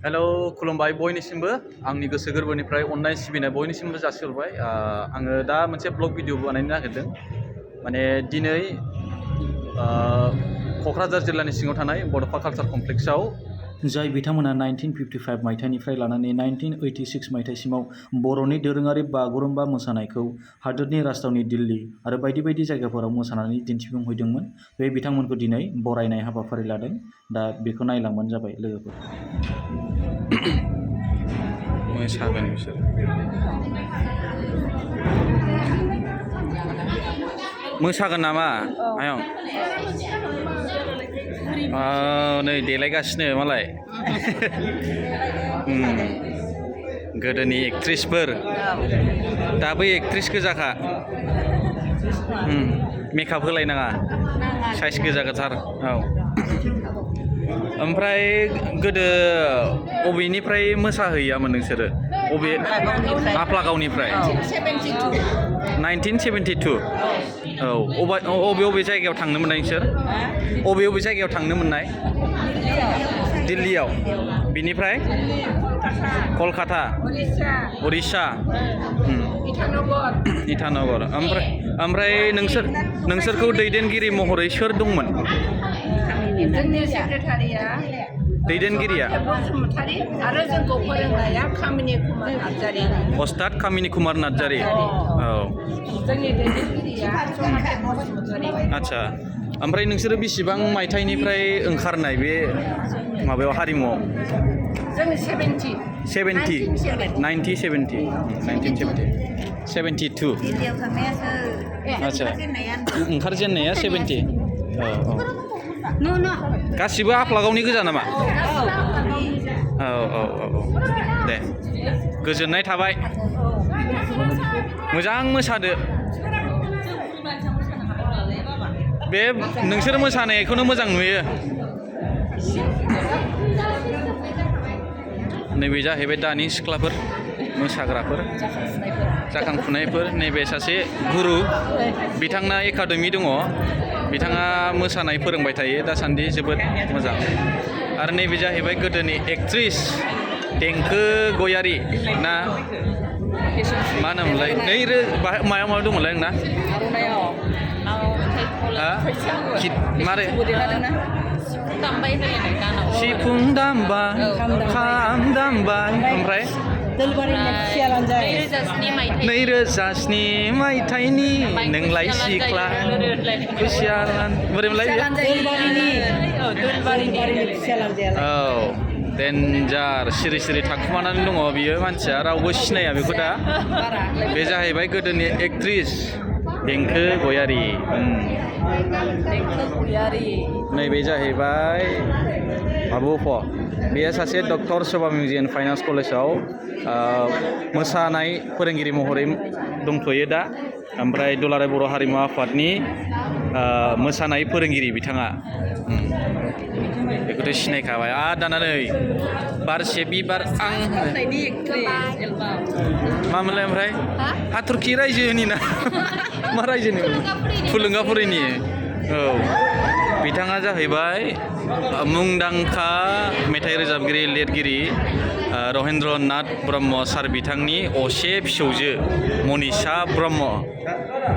hello खुलुमबाय बयनिसिमबो आंनि गोसो गोरबोनिफ्राय अननाय सिबिनाय बयनिसिमबो जासिहरबाय आङो दा मोनसे ब्लग भिडिअ बानायनो नागिरदों माने दिनै क'क्राझार जिल्लानि सिङाव थानाय बड'फा कालचार कमप्लेक्सआव जाय बिथांमोना 1955 मायथाइनिफ्राय लानानै 1986 मायथाइसिमाव बर'नि दोरोङारि बागुरुम्बा मोसानायखौ हादोरनि राजधानी दिल्ली आरो बायदि बायदि जायगाफोराव मोसानानै दिन्थिफुंहैदोंमोन बे बिथांमोनखौ दिनै बरायनाय हाबाफारि लादों दा बेखौ नायलांबानो जाबाय लोगोफोर मोसागोन बिसोर मोसागोन नामा आयं नै देलायगासिनो मालाय गोदोनि एक्ट्रिसफोर दाबो एक्ट्रिस गोजाखा मेकआप होलायनाङा साइज गोजा गोथार औ ओमफ्राय गोदो बबेनिफ्राय मोसाहैयामोन नोंसोरो बबे आफ्लागावनिफ्राय 1972 औ बबे जायगायाव थांनो मोननाय नोंसोर बबे जायगायाव थांनो मोननाय दिल्लीयाव बिनिफ्राय कलकाता उरिष्या इटानगर ओमफ्राय नोंसोरखौ दैदेनगिरि महरै सोर दंमोन जोंनि सेक्रेटारिया दैदेनगिरिया बसुमतारी आरो जोंखौ फोरोंनाया कामिनी कुमार नार्जारी अस्ताद कामिनी कुमार नार्जारी औ जोंनि दैदेनगिरिया जनाथन बसुमतारी आच्छा ओमफ्राय नोंसोरो बेसेबां मायथाइनिफ्राय ओंखारनाय बे माबायाव हारिमुआव जोङो 1972 आच्छा ओंखारजेननाया 70 औ गासिबो आफ्लागावनि गोजा नामा औ दे गोजोननाय थाबाय मोजां मोसादो बे नोंसोर मोसानायखौनो मोजां नुयो नैबे जाहैबाय दानि सिख्लाफोर मोसाग्राफोर जाखांफुनायफोर नैबे सासे गुरु बिथांना एकाडेमि दङ बिथाङा मोसानाय फोरोंबाय थायो दासान्दि जोबोद मोजां आरो नैबे जाहैबाय गोदोनि एक्ट्रिस देंखो गयारि ना मा होनोमोनलाय मायाव दंमोनलाय नोंना मारै सिफुं दामबाय खाम दामबाय ओमफ्राय 2007 मायथाइनि नोंलाय सिख्ला खुसियालान बोरैमोनलाय औ देन्जार सिरि सिरि थाखुमानानै दङ बियो मानसिया रावबो सिनाया बेखौ दा बे जाहैबाय गोदोनि एक्ट्रिस देंखो गयारि नैबे जाहैबाय बाबुफ बेयो सासे doctor Sabha music and finance कलेजाव मोसानाय फोरोंगिरि महरै दंथ'यो दा ओमफ्राय दुलाराय बर' हारिमु आफादनि मोसानाय फोरोंगिरि बिथाङा बेखौथ' सिनायखाबाय दाना नै बारसे बिबार आं मामोनलाय ओमफ्राय हाथरखि रायजोनि ना मा रायजोनि थुलुंगाफुरिनि औ बिथाङा जाहैबाय मुंदांखा मेथाइ रोजाबगिरि लिरगिरि रहेन्द्र नाथ ब्रह्म सार बिथांनि असे फिसौजो मनिषा ब्रह्म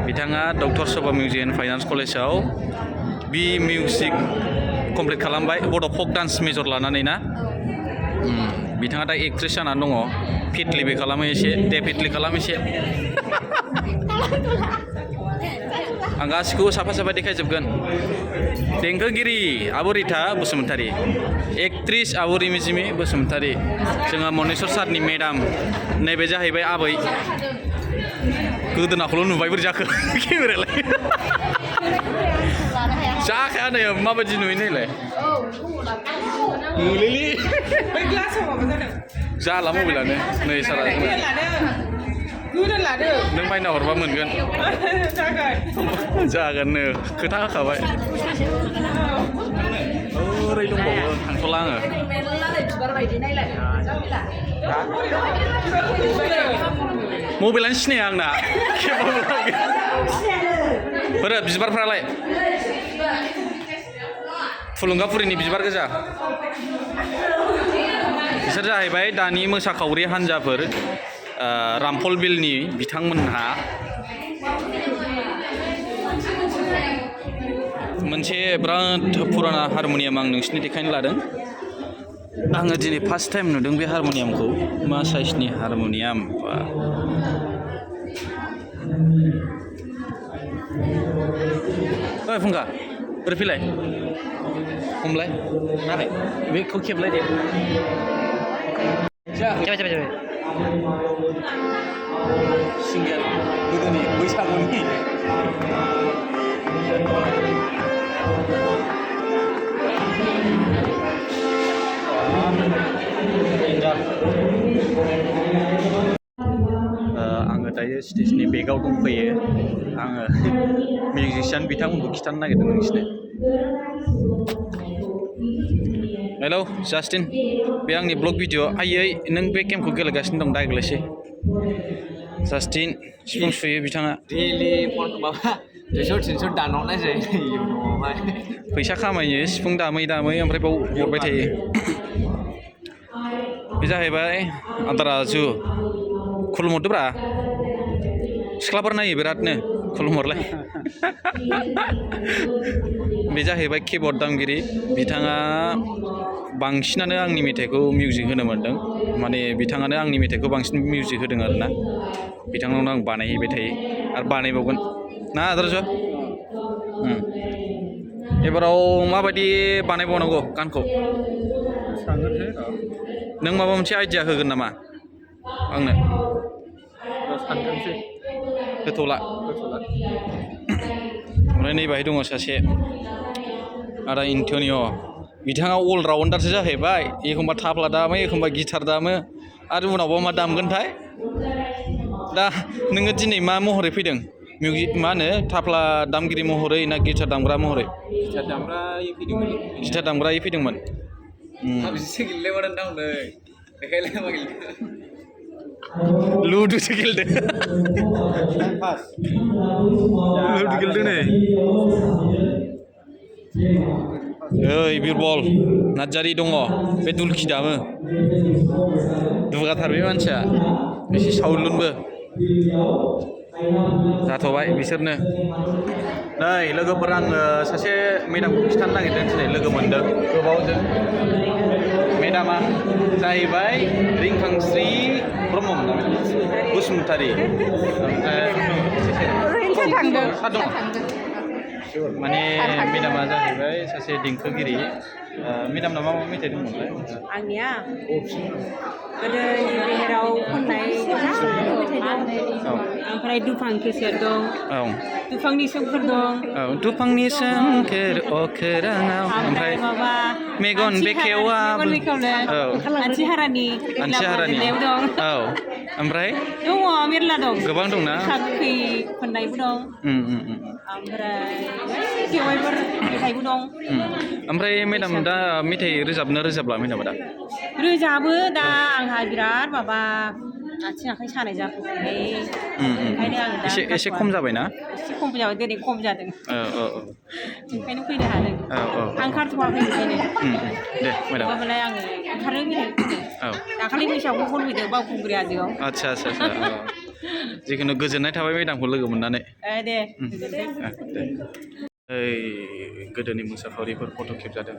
बिथाङा doctor Sabha music and finance कलेजाव बि मिउजिक कमप्लिट खालामबाय बड' फक डान्स मेजर लानानै ना बिथाङा दा एक्ट्रिस जानानै दङ फिटलिबो खालामो एसे डेफिटलि खालामो एसे आं गासिखौबो साफा साफा देखायजोबगोन देंखोगिरि आब' रिता बसुमतारी एक्ट्रिस आब' रिमिजिमि बसुमतारी जोंहा मनेस्वर सारनि मेडाम नैबे जाहैबाय आबै गोदोनाखौल' नुबाय बोरै जाखो केमेरालाय जाखाया नै माबायदि नुयो नैलाय नुलेलि जाला मबाइलानो नै सारा नों बायना हरबा मोनगोन जागोननो खोथा होखाबाय ओरै दंबावो थांथ'ला आङो मबाइलानो सिनाया आंना बिबारफ्रालाय थुलुंगाफुरिनि बिबार गोजा बिसोर जाहैबाय दानि मोसाखावरि हान्जाफोर रामफल बिलनि बिथांमोनहा मोनसे बिराद पुराना हारम'नियाम आं नोंसिनि देखायनो लादों आङो दिनै फार्स्ट टाइम नुदों बे हारम'नियामखौ मा साइजनि हारम'नियाम ओइ फुंखा ओरै फैलाय हमलाय नालाय बेखौ खेबलाय दे जाबाय सिंगेल गोदोनि बैसागुनि आङो दायो स्टेजनि बेकआव दंफैयो आङो मिउजिशियान बिथांमोनखौ खिथानो नागिरदों नोंसिनो हेलौ जास्टिन बे आंनि ब्लग भिडिअ आयै नों बे गेमखौ गेलेगासिनो दं दा गेलेसै जास्टिन सिफुं सुयो बिथाङा डेलि माबा 200-300 दानहरनाय जायो इउनावहाय फैसा खामायो सिफुं दामै ओमफ्राय बाव हरबाय थायो बे जाहैबाय आदाराजु खुलुमहरदोब्रा सिख्लाफोर नायो बिरादनो खुलुमहरलाय बे जाहैबाय किबर्ड दामगिरि बिथाङा बांसिनानो आंनि मेथाइखौ मिउजिक होनो मोनदों माने बिथाङानो आंनि मेथाइखौ बांसिन मिउजिक होदों आरोना बिथांनावनो आं बानायहैबाय थायो आरो बानायबावगोन ना आदाराजु एबाराव माबायदि बानायबावनांगौ गानखौ नों माबा मोनसे आइडिया होगोन नामा आंनो सानथोंसै होथ'ला ओमफ्राय नै बाहाय दङ सासे आदा एन्टनिय' बिथाङा अलराउन्डारसो जाहैबाय एखमबा थाफ्ला दामो एखमबा गिटार दामो आरो उनावबा मा दामगोनथाय दा नोङो दिनै मा महरै फैदों मिउजिक मा होनो थाफ्ला दामगिरि महरै ना गिटार दामग्रा महरै गिटार दामग्रायै फैदोंमोन बिदिसो गेलेलायबानो दांलै देखायलाय मा गेलेदों लुदुसो गेलेदों लुदु गेलेदों नै ओइ बिरबल नार्जारि दङ बे दुलखि दामो दुगाथार बे मानसिया एसे सावलुनबो जाथ'बाय बिसोरनो नै लोगोफोर आङो सासे मेदामखौ खिथानो नागिरदों दिनै लोगो मोनदों गोबावजों मेदामा जाहैबाय रिंखांस्रि ब्रह्ममोन ना बसुमतारी माने मेदामा जाहैबाय सासे देंखोगिरि मेदामना मा मेथाइ दंमोनलाय आंनिया गोदोनि बेहेराव खननाय मेथाइ दं ओमफ्राय दुफां केसेट दं दुफांनि सोमखोर दं दुफांनि सोमखोर अखोराङाव ओमफ्राय माबा मेगन बेखेवा आनसिहारानि दं औ ओमफ्राय दङ मेरला दं गोबां दंना गोखै खननायबो दं ओमफ्राय बेवाइफोर मेथाइबो दं ओमफ्राय मेदाम दा मेथाइ रोजाबला मेदामा दा रोजाबो दा आंहा बिराद माबा आथिं आखाइ सानाय जाफैबाय ओंखायनो आङो दा एसे खम जाबायना एसे खम जाबाय दिनै खम जादों ओंखायनो फैनो हादों आं ओंखारथ'वाखै ओंखायनो दे मेदाम होमबालाय आङो ओंखारो दाखालि बैसागुआव खनफैदों बावखुंग्रि हाजोआव आदसा जिखुनु गोजोननाय थाबाय मेदामखौ लोगो मोननानै दे ओइ गोदोनि मोसाखावरिफोर फट' खेबजादों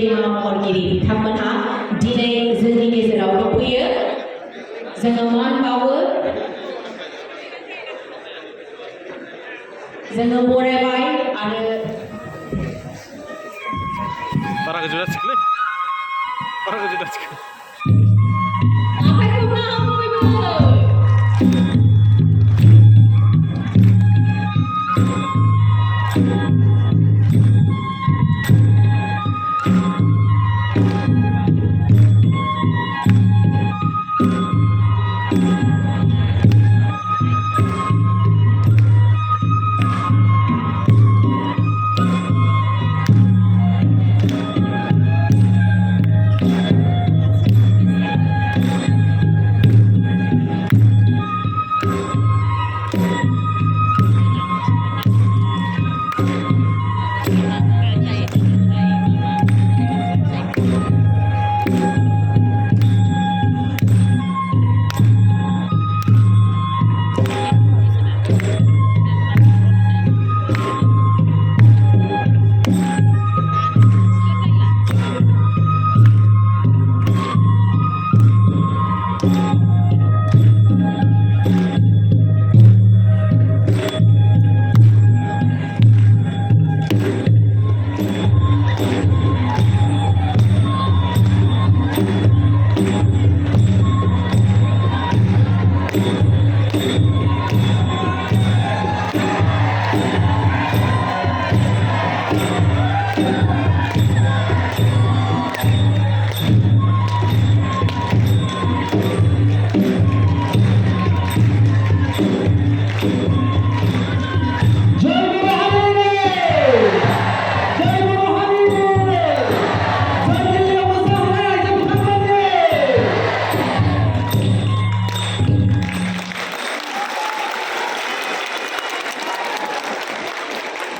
गेदेमा महरगिरि बिथांमोनहा दिनै जोंनि गेजेराव दंफैयो जोङो मान बावो जोङो बरायबाय आरो बारा गोजौ जासिगोनलै बारा गोजौ जासिगोन आखाइखौ ना बयबो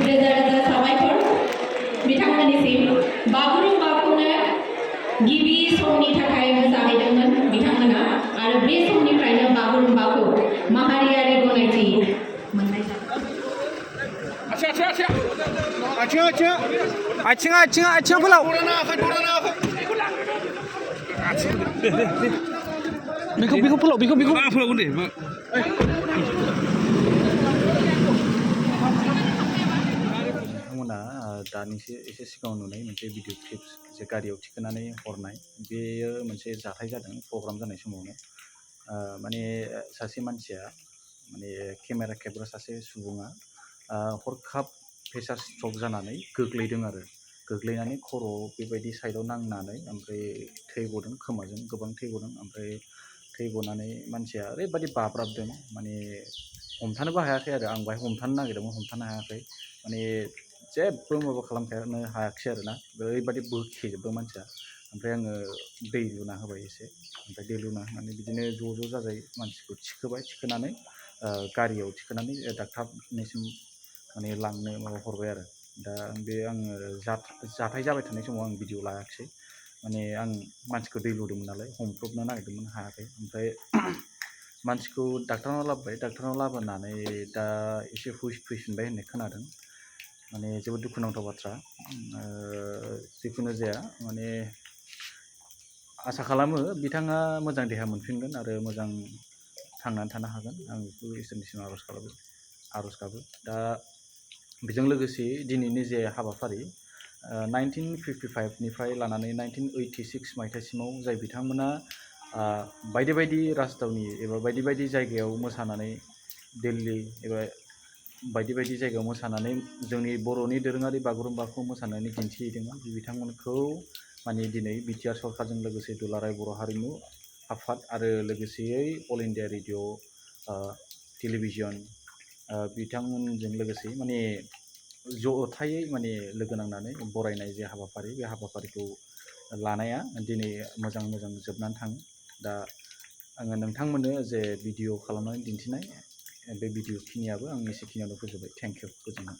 रोजा-रोजा साबायखर बिथांमोननिसिम बागुरुम्बाखौनो गिबि समनि थाखाय मोसाहैदोंमोन बिथांमोना आरो बे समनिफ्रायनो बागुरुम्बाखौ माहारियारि गनायथि मोननाय जादों आथिङा फोलाव बेखौ फोलाव बेखौ फोलाव दे बिथांमोना दानिसो एसे सिगाङाव नुनाय मोनसे भिडिअ क्लिप्स जे गारियाव थिखोनानै हरनाय बेयो मोनसे जाथाय जादों प्रग्राम जानाय समावनो माने सासे मानसिया माने केमेरा खेबग्रा सासे सुबुङा हरखाब प्रेसार स्ट्रक जानानै गोग्लैदों आरो गोग्लैनानै खर'आव बेबायदि साइडआव नांनानै ओमफ्राय थै गदों खोमाजों गोबां थै गदों ओमफ्राय थै गनानै मानसिया ओरैबायदि बाब्राबदों माने हमथानोबो हायाखै आरो आं बाहाय हमथानो नागिरदोंमोन हमथानो हायाखै माने जेबो माबा खालामनो हायाखिसै आरोना ओरैबायदि बोखेजोबदों मानसिया ओमफ्राय आङो दै लुना होबाय एसे ओमफ्राय दै लुना होनानै बिदिनो ज' जाजाय मानसिखौ थिखोनानै गारियाव थिखोनानै डाक्टारनिसिम माने लांनो माबा हरबाय आरो दा बे आङो जाथाय जाबाय थानाय समाव आं भिडिअ लायाखिसै माने आं मानसिखौ दै लुदोंमोन नालाय हमब्रबनो नागिरदोंमोन हायाखै ओमफ्राय मानसिखौ डाक्टारनाव लाबोनानै दा एसे हुइस फैफिनबाय होननाय खोनादों माने जोबोद दुखुनांथाव बाथ्रा जिखुनु जाया माने आसा खालामो बिथाङा मोजां देहा मोनफिनगोन आरो मोजां थांनानै थानो हागोन आं बेखौ इसोरनिसिम आर'ज गाबो दा बेजों लोगोसे दिनैनि जे हाबाफारि 1955निफ्राय लानानै 1986 मायथाइसिमाव जाय बिथांमोना बायदि बायदि राजथावनि एबा बायदि बायदि जायगायाव मोसानानै दिल्ली एबा बायदि बायदि जायगायाव मोसानानै जोंनि बर'नि दोरोङारि बागुरुम्बाखौ मोसानानै दिन्थिहैदोंमोन बिथांमोनखौ माने दिनै बिटिआर सरकारजों लोगोसे दुलाराय बर' हारिमु आफाद आरो लोगोसेयै अल इन्डिया रेडिअ टेलिभिजन बिथांमोनजों लोगोसे माने जथायै माने लोगो नांनानै बरायनाय जे हाबाफारि बे हाबाफारिखौ लानाया दिनै मोजां जोबनानै थाङो दा आङो नोंथांमोननो जे भिडिअ खालामनानै दिन्थिनाय बे भिडिअ खिनियाबो आं एसेखिनियावनो फोजोबबाय थेंक इउ गोजोन्थों